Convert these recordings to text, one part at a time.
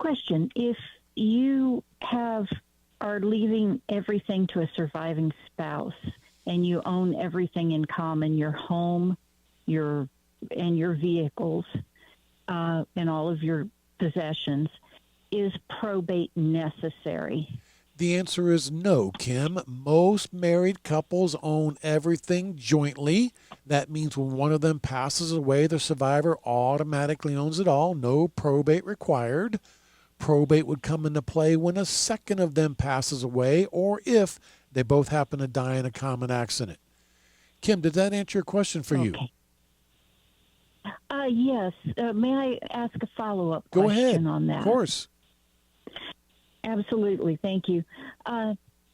question. If you are leaving everything to a surviving spouse and you own everything in common, your home, your vehicles, and all of your possessions, is probate necessary? The answer is no, Kim. Most married couples own everything jointly. That means when one of them passes away, the survivor automatically owns it all. No probate required. Probate would come into play when a second of them passes away or if they both happen to die in a common accident. Kim, did that answer your question for you? Yes. May I ask a follow-up Go question ahead. on that? Of course. Absolutely. Thank you.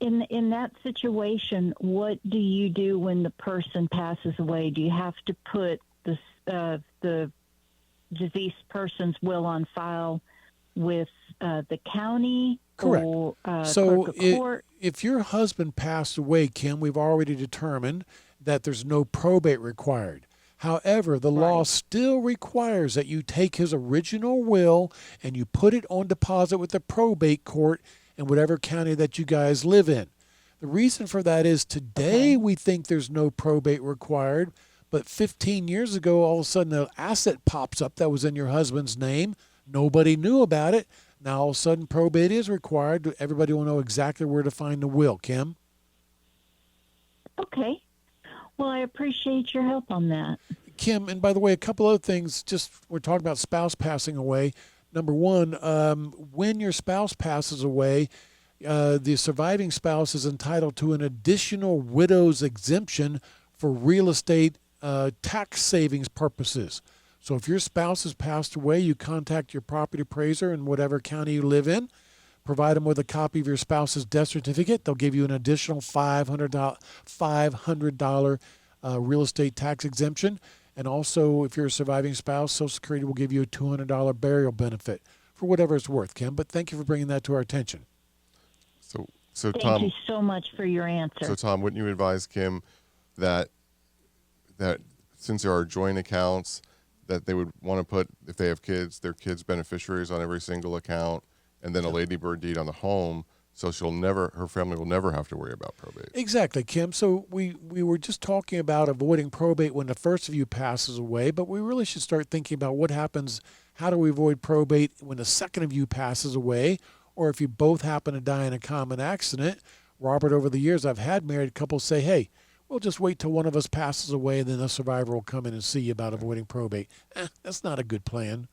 In that situation, what do you do when the person passes away? Do you have to put the deceased person's will on file with the county? Correct. Or So clerk of court? if your husband passed away, Kim, we've already determined that there's no probate required. However, the law still requires that you take his original will and you put it on deposit with the probate court in whatever county that you guys live in. The reason for that is today we think there's no probate required, but 15 years ago, all of a sudden an asset pops up that was in your husband's name. Nobody knew about it. Now all of a sudden probate is required. Everybody will know exactly where to find the will, Kim. Okay. Well, I appreciate your help on that. Kim, and by the way, a couple other things, just we're talking about spouse passing away. Number one, when your spouse passes away, the surviving spouse is entitled to an additional widow's exemption for real estate tax savings purposes. So if your spouse has passed away, you contact your property appraiser in whatever county you live in, provide them with a copy of your spouse's death certificate. They'll give you an additional $500 real estate tax exemption. And also, if you're a surviving spouse, Social Security will give you a $200 burial benefit for whatever it's worth, Kim. But thank you for bringing that to our attention. So Thank Tom, you so much for your answer. So Tom, wouldn't you advise Kim that since there are joint accounts, that they would want to put, if they have kids, their kids' beneficiaries on every single account, and then a ladybird deed on the home, so her family will never have to worry about probate? Exactly, Kim. So we were just talking about avoiding probate when the first of you passes away, but we really should start thinking about what happens, how do we avoid probate when the second of you passes away, or if you both happen to die in a common accident. Robert, over the years, I've had married couples say, hey, we'll just wait till one of us passes away and then the survivor will come in and see you about avoiding probate. That's not a good plan.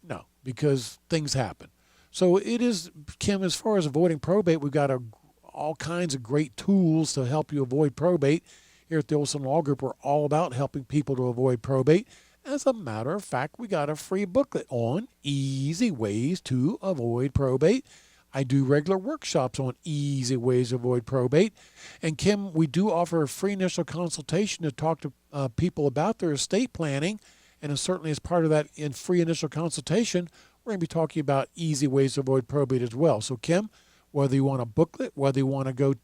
No, because things happen. So it is, Kim, as far as avoiding probate, we've got all kinds of great tools to help you avoid probate. Here at the Olsen Law Group, we're all about helping people to avoid probate. As a matter of fact, we got a free booklet on easy ways to avoid probate. I do regular workshops on easy ways to avoid probate. And Kim, we do offer a free initial consultation to talk to people about their estate planning. And certainly as part of that free initial consultation, we're going to be talking about easy ways to avoid probate as well. So Kim, whether you want a booklet, whether you want to go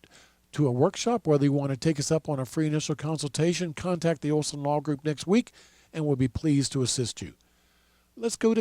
to a workshop, whether you want to take us up on a free initial consultation, contact the Olsen Law Group next week, and we'll be pleased to assist you. Let's go to